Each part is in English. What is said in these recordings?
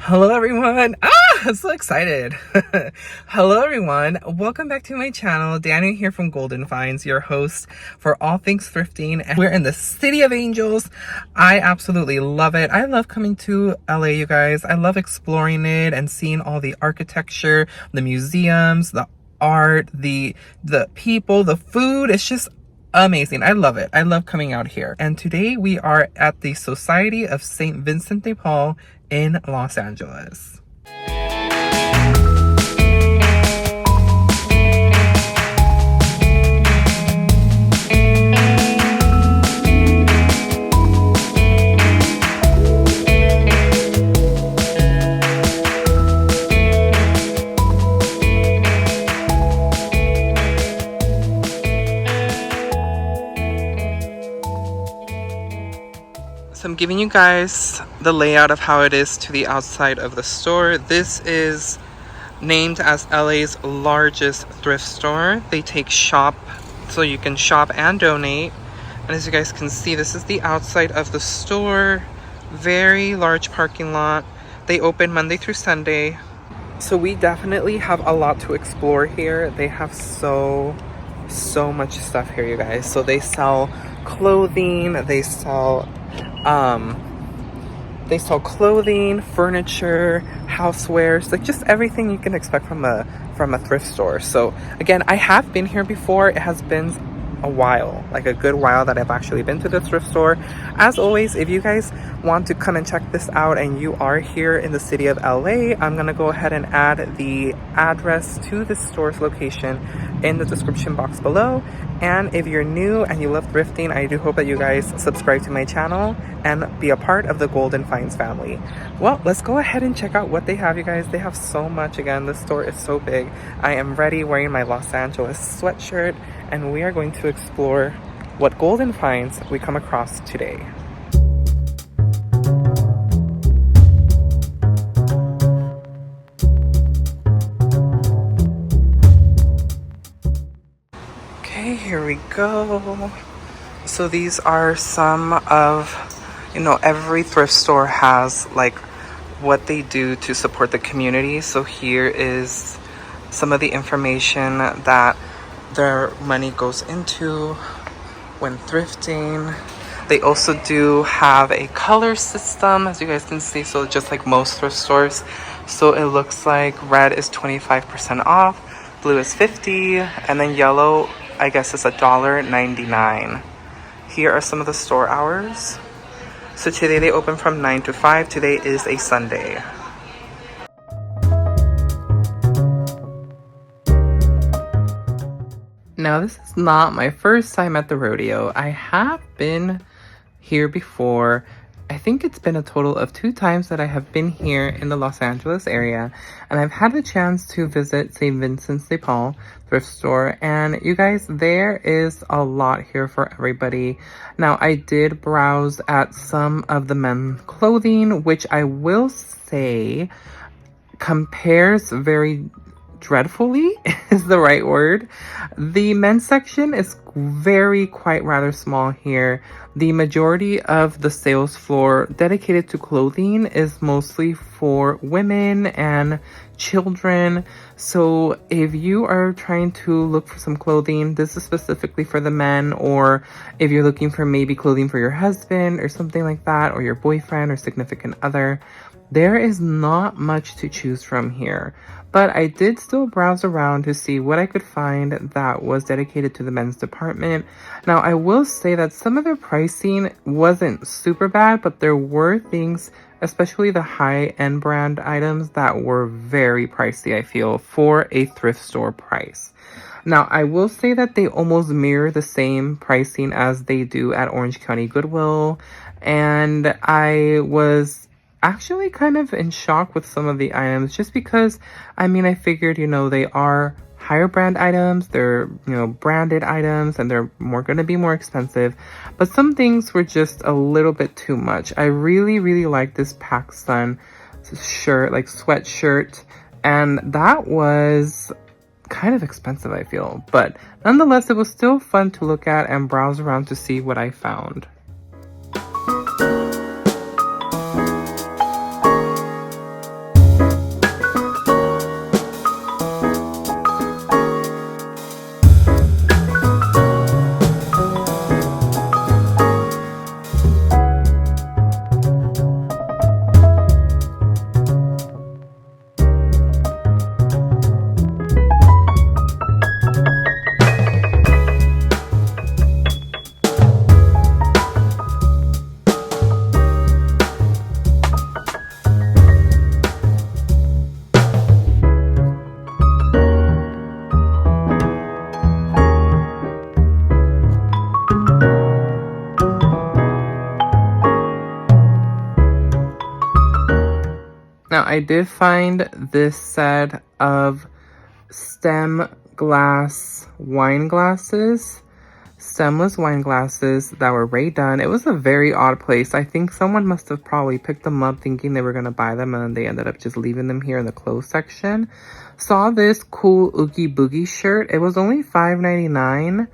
Hello everyone. I'm so excited. Hello everyone. Welcome back to my channel. Daniel here from Golden Finds, your host for all things thrifting. And we're in the City of Angels. I absolutely love it. I love coming to LA, you guys. I love exploring it and seeing all the architecture, the museums, the art, the people, the food. It's just amazing. I love it. I love coming out here. And today we are at the Society of St. Vincent de Paul in Los Angeles. So I'm giving you guys the layout of how it is to the outside of the store. This is named as LA's largest thrift store. They take shop, so you can shop and donate. And as you guys can see, this is the outside of the store. Very large parking lot. They open Monday through Sunday. So we definitely have a lot to explore here. They have so much stuff here, you guys. So they sell clothing, they sell clothing, furniture, housewares, like just everything you can expect from a thrift store. So again, I have been here before. It has been a while, like a good while, that I've actually been to the thrift store. As always, if you guys want to come and check this out and you are here in the city of LA, I'm gonna go ahead and add the address to the store's location in the description box below. And if you're new and you love thrifting, I do hope that you guys subscribe to my channel and be a part of the Golden Finds family. Well, let's go ahead and check out what they have, you guys. They have so much. Again, the store is so big. I am ready, wearing my Los Angeles sweatshirt, and we are going to explore what Golden Finds we come across today. Okay, here we go. So these are some of, every thrift store has like what they do to support the community. So here is some of the information that their money goes into when thrifting. They also do have a color system, as you guys can see, so just like most thrift stores. So it looks like red is 25% off, blue is 50%, and then yellow, I guess, is $1.99. Here are some of the store hours. So today they open from 9 to 5. Today is a Sunday. Now, this is not my first time at the rodeo. I have been here before. I think it's been a total of 2 times that I have been here in the Los Angeles area, and I've had the chance to visit St. Vincent de Paul thrift store. And you guys, there is a lot here for everybody. Now, I did browse at some of the men's clothing, which I will say compares very dreadfully is the right word. The men's section is quite rather small here. The majority of the sales floor dedicated to clothing is mostly for women and children. So if you are trying to look for some clothing, this is specifically for the men, or if you're looking for maybe clothing for your husband or something like that, or your boyfriend or significant other, there is not much to choose from here. But I did still browse around to see what I could find that was dedicated to the men's department. Now, I will say that some of their pricing wasn't super bad, but there were things, especially the high-end brand items, that were very pricey, I feel, for a thrift store price. Now, I will say that they almost mirror the same pricing as they do at Orange County Goodwill. And I was actually kind of in shock with some of the items, just because, I figured, they are higher brand items, they're, branded items, and they're going to be more expensive. But some things were just a little bit too much. I really, really like this PacSun shirt, like sweatshirt, and that was kind of expensive, I feel. But nonetheless, it was still fun to look at and browse around to see what I found. Now, I did find this set of stem glass wine glasses, stemless wine glasses that were Ray done. It was a very odd place. I think someone must have probably picked them up thinking they were going to buy them, and then they ended up just leaving them here in the clothes section. Saw this cool Oogie Boogie shirt. It was only $5.99.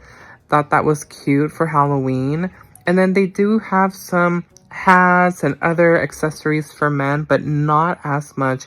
Thought that was cute for Halloween. And then they do have some hats and other accessories for men, but not as much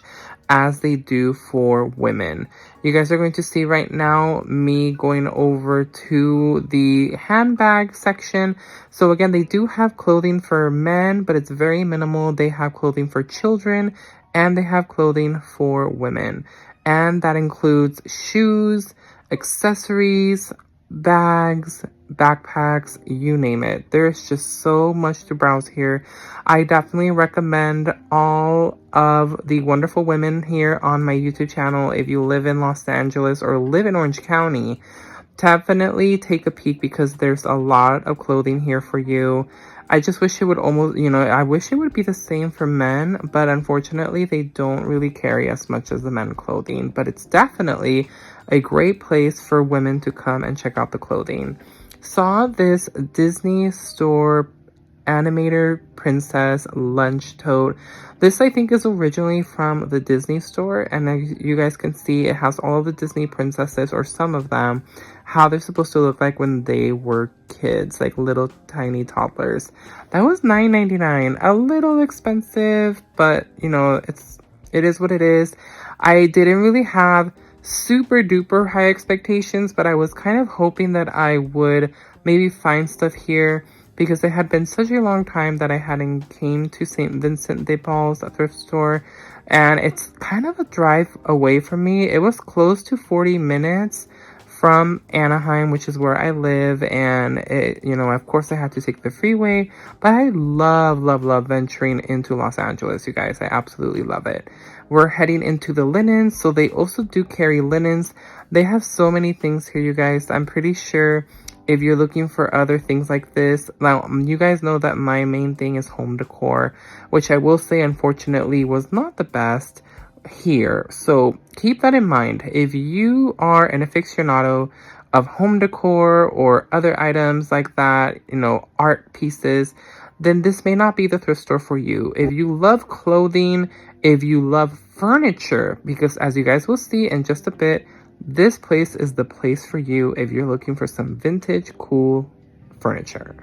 as they do for women. You guys are going to see right now me going over to the handbag section. So again, they do have clothing for men, but it's very minimal. They have clothing for children and they have clothing for women. And that includes shoes, accessories, bags, backpacks, you name it. There's just so much to browse here. I definitely recommend all of the wonderful women here on my YouTube channel. If you live in Los Angeles or live in Orange County, definitely take a peek because there's a lot of clothing here for you. I just wish it would almost, I wish it would be the same for men, but unfortunately they don't really carry as much as the men clothing. But it's definitely a great place for women to come and check out the clothing. Saw this Disney store animator princess lunch tote. This I think is originally from the Disney store, and as you guys can see, it has all of the Disney princesses, or some of them, how they're supposed to look like when they were kids, like little tiny toddlers. That was $9.99. A little expensive, but it is what it is. I didn't really have super duper high expectations, but I was kind of hoping that I would maybe find stuff here because it had been such a long time that I hadn't came to St. Vincent de Paul's thrift store, and it's kind of a drive away from me. It was close to 40 minutes from Anaheim, which is where I live, and of course I had to take the freeway, but I love venturing into Los Angeles, you guys. I absolutely love it. We're heading into the linens, so they also do carry linens. They have so many things here, you guys. I'm pretty sure if you're looking for other things like this, now you guys know that my main thing is home decor, which I will say unfortunately was not the best here. So keep that in mind. If you are an aficionado of home decor or other items like that, art pieces, then this may not be the thrift store for you. If you love clothing, if you love furniture, because as you guys will see in just a bit, this place is the place for you if you're looking for some vintage, cool furniture.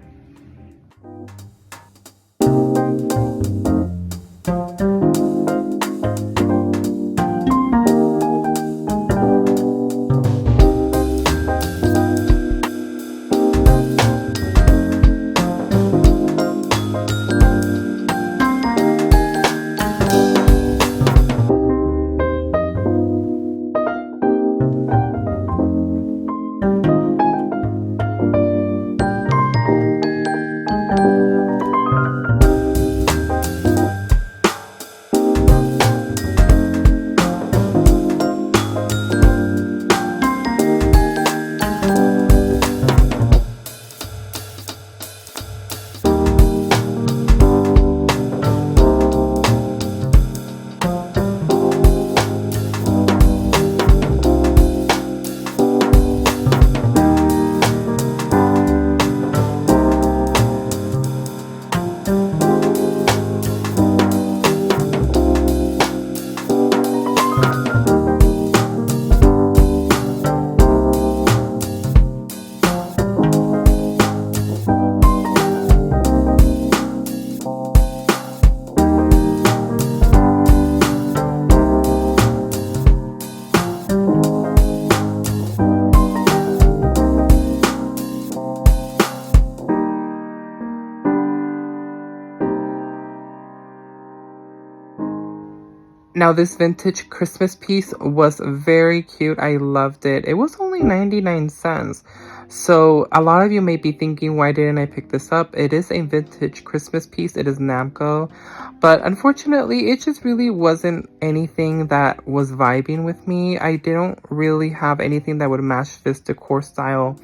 Now, this vintage Christmas piece was very cute. I loved it. It was only 99 cents. So a lot of you may be thinking, why didn't I pick this up? It is a vintage Christmas piece. It is Namco. But unfortunately, it just really wasn't anything that was vibing with me. I didn't really have anything that would match this decor style.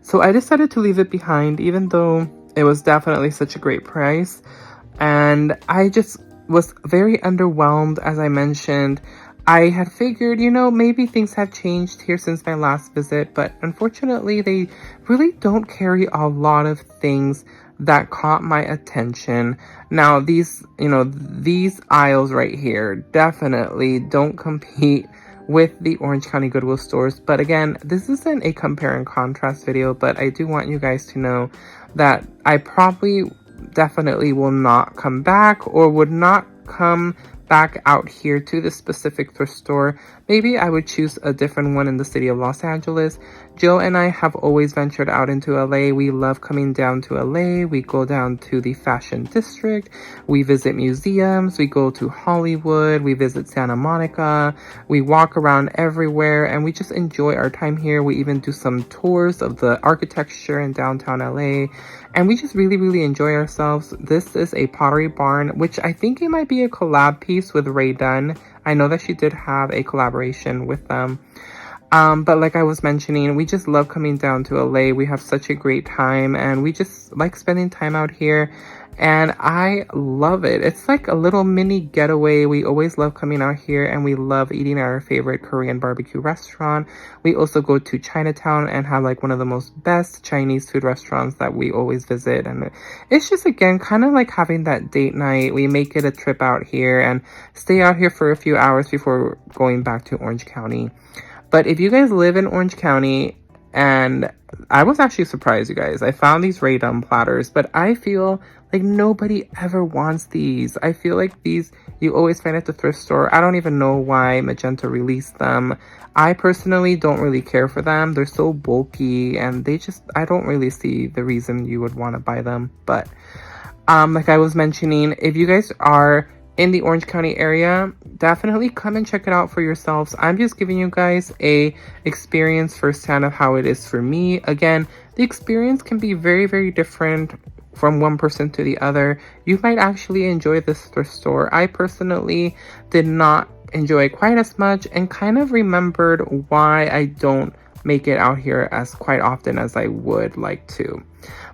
So I decided to leave it behind, even though it was definitely such a great price. And I just was very underwhelmed, as I mentioned. I had figured, maybe things have changed here since my last visit, but unfortunately, they really don't carry a lot of things that caught my attention. Now, these aisles right here definitely don't compete with the Orange County Goodwill stores. But again, this isn't a compare and contrast video, but I do want you guys to know that I probably definitely will not come back, or would not come back out here to this specific thrift store. Maybe I would choose a different one in the city of Los Angeles. Jill and I have always ventured out into LA. We love coming down to LA. We go down to the Fashion District. We visit museums. We go to Hollywood. We visit Santa Monica. We walk around everywhere and we just enjoy our time here. We even do some tours of the architecture in downtown LA. And we just really, really enjoy ourselves. This is a Pottery Barn, which I think it might be a collab piece with Rae Dunn. I know that she did have a collaboration with them. But like I was mentioning, we just love coming down to LA. We have such a great time and we just like spending time out here. And I love it. It's like a little mini getaway. We always love coming out here and we love eating at our favorite Korean barbecue restaurant. We also go to Chinatown and have like one of the most best Chinese food restaurants that we always visit. And it's just, again, kind of like having that date night. We make it a trip out here and stay out here for a few hours before going back to Orange County. But if you guys live in Orange County, and I was actually surprised, you guys, I found these Rae Dunn platters, but I feel like nobody ever wants these. I feel like these you always find at the thrift store. I don't even know why Magenta released them. I personally don't really care for them. They're so bulky and I don't really see the reason you would want to buy them. But like I was mentioning, if you guys are in the Orange County area, definitely come and check it out for yourselves. I'm just giving you guys a experience firsthand of how it is for me. Again, the experience can be very, very different from one person to the other. You might actually enjoy this thrift store. I personally did not enjoy it quite as much and kind of remembered why I don't make it out here as quite often as I would like to.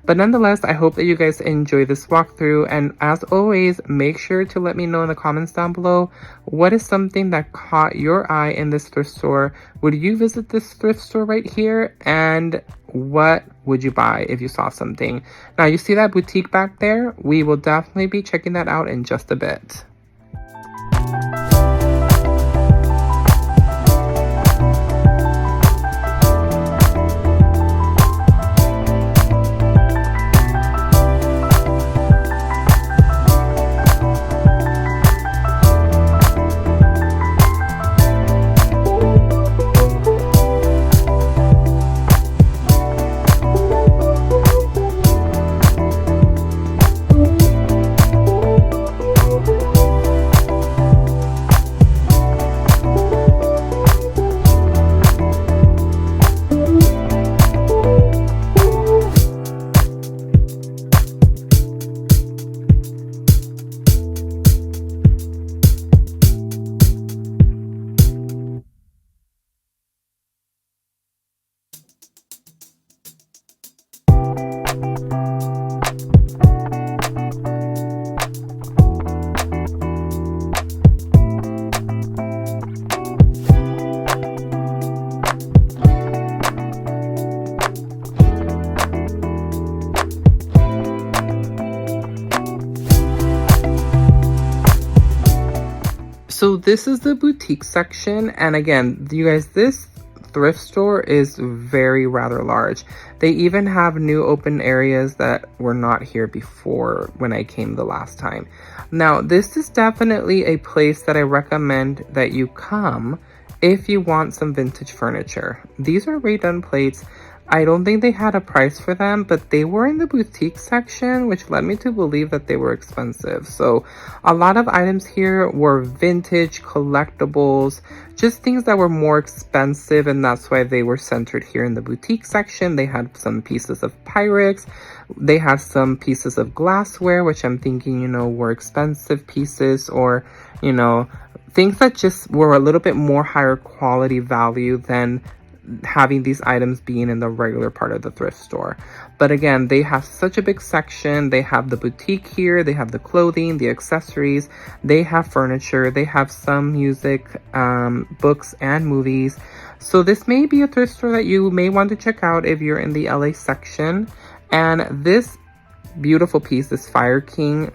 But nonetheless, I hope that you guys enjoy this walkthrough. And as always, make sure to let me know in the comments down below, what is something that caught your eye in this thrift store? Would you visit this thrift store right here? And what would you buy if you saw something? Now, you see that boutique back there? We will definitely be checking that out in just a bit. So this is the boutique section, and again, you guys, this thrift store is rather large. They even have new open areas that were not here before when I came the last time. Now, this is definitely a place that I recommend that you come if you want some vintage furniture. These are Rae Dunn plates. I don't think they had a price for them, but they were in the boutique section, which led me to believe that they were expensive. So a lot of items here were vintage collectibles, just things that were more expensive, and that's why they were centered here in the boutique section. They had some pieces of Pyrex. They had some pieces of glassware, which I'm thinking, were expensive pieces, or, things that just were a little bit more higher quality value than having these items being in the regular part of the thrift store. But again, they have such a big section. They have the boutique here, they have the clothing, the accessories, they have furniture, they have some music, books and movies. So this may be a thrift store that you may want to check out if you're in the LA section. And this beautiful piece, this Fire King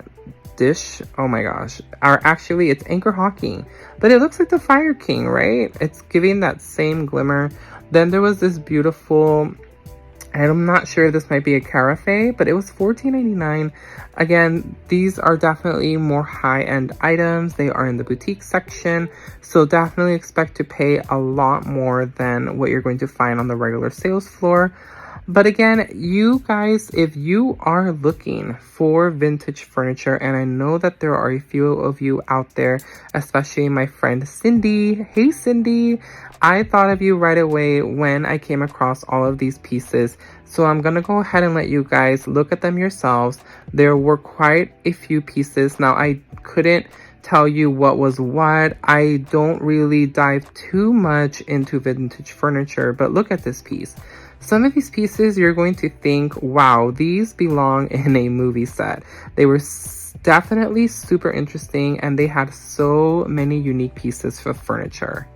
dish, oh my gosh, actually it's Anchor Hawking, but it looks like the Fire King, right? It's giving that same glimmer. Then there was this beautiful, I'm not sure if this might be a carafe, but it was $14.99. Again, these are definitely more high-end items. They are in the boutique section, so definitely expect to pay a lot more than what you're going to find on the regular sales floor. But again, you guys, if you are looking for vintage furniture, and I know that there are a few of you out there, especially my friend Cindy. Hey Cindy, I thought of you right away when I came across all of these pieces. So I'm gonna go ahead and let you guys look at them yourselves. There were quite a few pieces. Now, I couldn't tell you what was what. I don't really dive too much into vintage furniture, but look at this piece. Some of these pieces you're going to think, wow, these belong in a movie set. They were definitely super interesting, and they had so many unique pieces for furniture.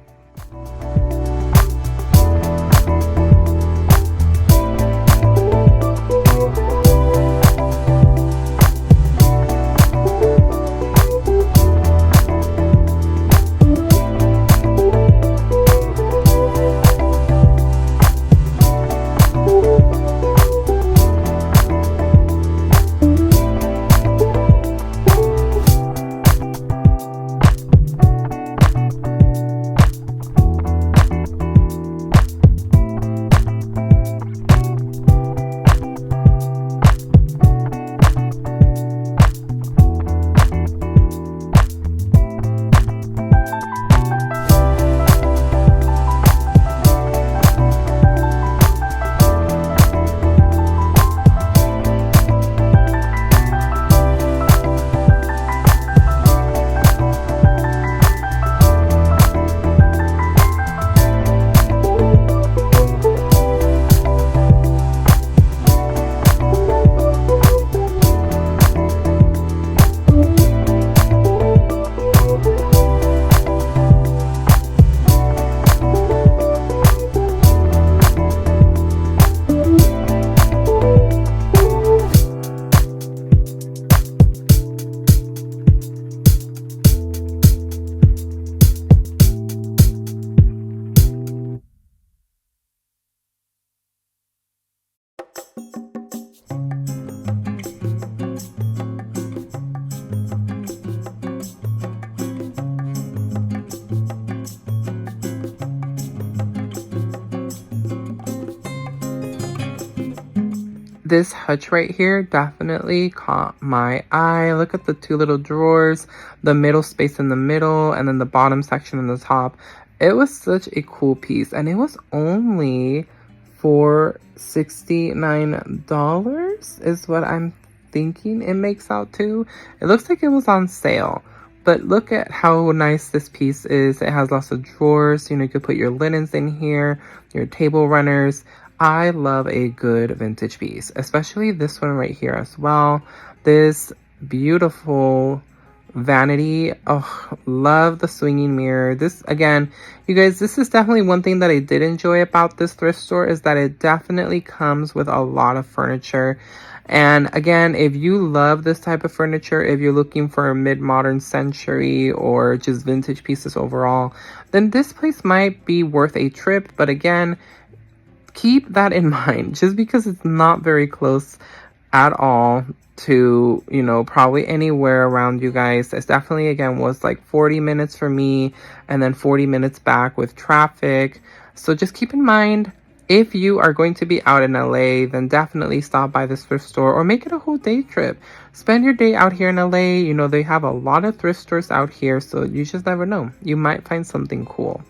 This hutch right here definitely caught my eye. Look at the two little drawers, the middle space in the middle, and then the bottom section in the top. It was such a cool piece, and it was only for $69 is what I'm thinking it makes out to. It looks like it was on sale. But look at how nice this piece is. It has lots of drawers. You know, you could put your linens in here, your table runners. I love a good vintage piece, especially this one right here as well. This beautiful vanity. Oh, love the swinging mirror. This, again, you guys, this is definitely one thing that I did enjoy about this thrift store, is that it definitely comes with a lot of furniture. And again, if you love this type of furniture, if you're looking for a mid-modern century or just vintage pieces overall, then this place might be worth a trip. But again, keep that in mind. Just because it's not very close at all to, you know, probably anywhere around you guys, it's definitely, again, was like 40 minutes for me and then 40 minutes back with traffic. So just keep in mind, if you are going to be out in LA, then definitely stop by this thrift store or make it a whole day trip. Spend your day out here in LA. You know, they have a lot of thrift stores out here, so you just never know. You might find something cool.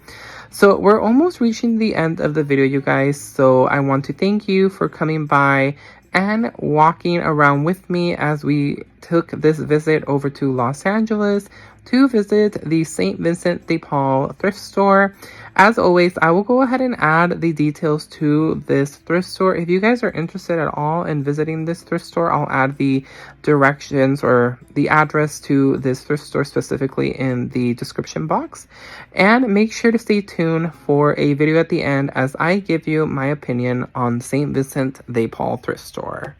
So we're almost reaching the end of the video, you guys. So I want to thank you for coming by and walking around with me as we took this visit over to Los Angeles to visit the St. Vincent de Paul thrift store. As always, I will go ahead and add the details to this thrift store. If you guys are interested at all in visiting this thrift store, I'll add the directions or the address to this thrift store specifically in the description box. And make sure to stay tuned for a video at the end as I give you my opinion on St. Vincent de Paul thrift store.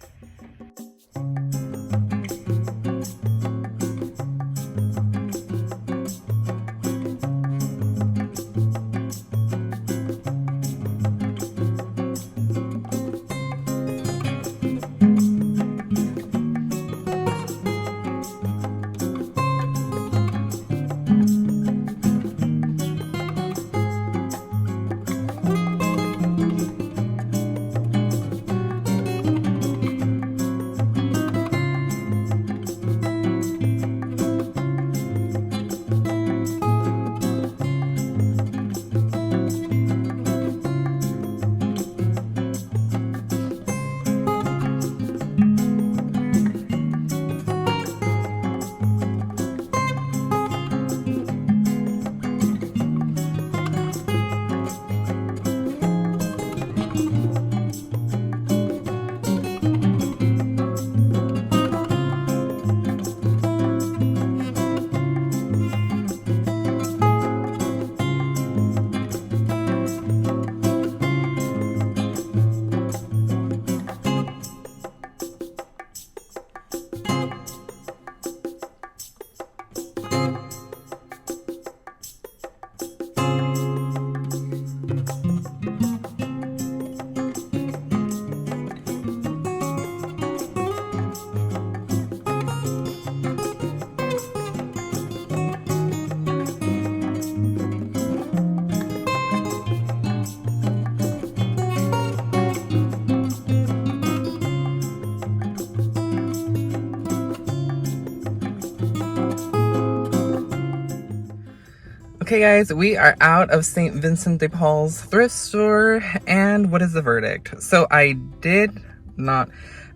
Okay guys, we are out of St. Vincent de Paul's thrift store, and what is the verdict? So I did not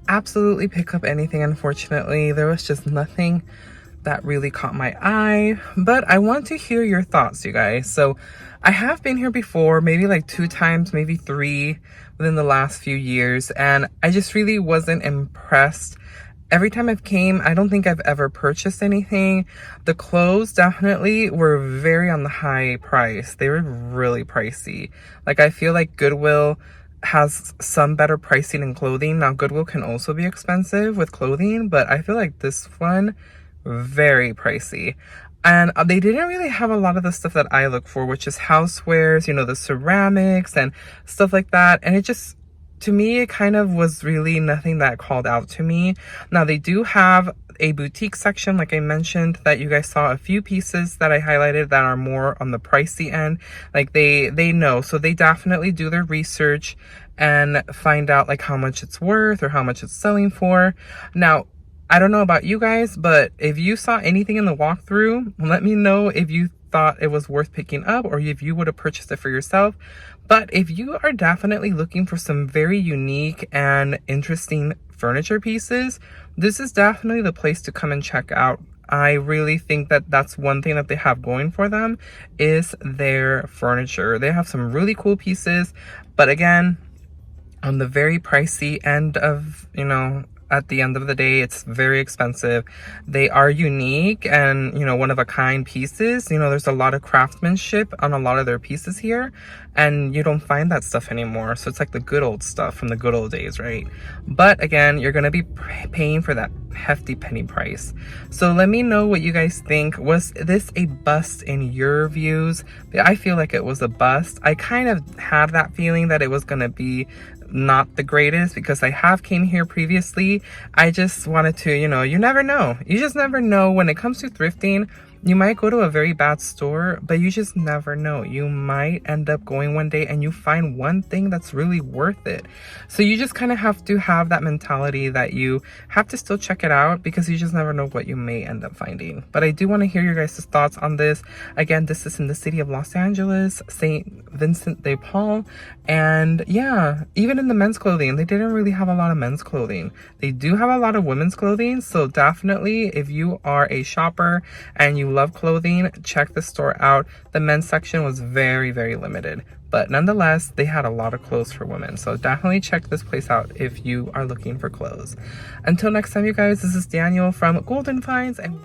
absolutely pick up anything, unfortunately. There was just nothing that really caught my eye, but I want to hear your thoughts, you guys. So I have been here before, maybe like 2 times, maybe 3 within the last few years, and I just really wasn't impressed. Every time I've came, I don't think I've ever purchased anything. The clothes definitely were very on the high price. They were really pricey. Like, I feel like Goodwill has some better pricing in clothing. Now, Goodwill can also be expensive with clothing, but I feel like this one, very pricey. And they didn't really have a lot of the stuff that I look for, which is housewares, you know, the ceramics and stuff like that. And it just, to me, it kind of was really nothing that called out to me. Now, they do have a boutique section, like I mentioned, that you guys saw a few pieces that I highlighted that are more on the pricey end. Like, they know, so they definitely do their research and find out like how much it's worth or how much it's selling for. Now, I don't know about you guys, but if you saw anything in the walkthrough, let me know if you thought it was worth picking up or if you would have purchased it for yourself. But if you are definitely looking for some very unique and interesting furniture pieces, this is definitely the place to come and check out. I really think that that's one thing that they have going for them is their furniture. They have some really cool pieces, but again, on the very pricey end of, you know, at the end of the day, it's very expensive. They are unique and, you know, one of a kind pieces. You know, there's a lot of craftsmanship on a lot of their pieces here, and you don't find that stuff anymore. So it's like the good old stuff from the good old days, right? But again, you're gonna be paying for that hefty penny price. So let me know what you guys think. Was this a bust in your views? I feel like it was a bust. I kind of had that feeling that it was gonna be not the greatest because I have came here previously. I just wanted to, you know, you never know. You just never know when it comes to thrifting. You might go to a very bad store, but you just never know. You might end up going one day and you find one thing that's really worth it. So you just kind of have to have that mentality that you have to still check it out because you just never know what you may end up finding. But I do want to hear your guys' thoughts on this. Again, this is in the city of Los Angeles, St. Vincent de Paul. And yeah, even in the men's clothing, they didn't really have a lot of men's clothing. They do have a lot of women's clothing. So definitely, if you are a shopper and you love clothing, check the store out. The men's section was very, very limited, but nonetheless, they had a lot of clothes for women. So definitely check this place out if you are looking for clothes. Until next time, you guys, this is Daniel from Golden Finds, and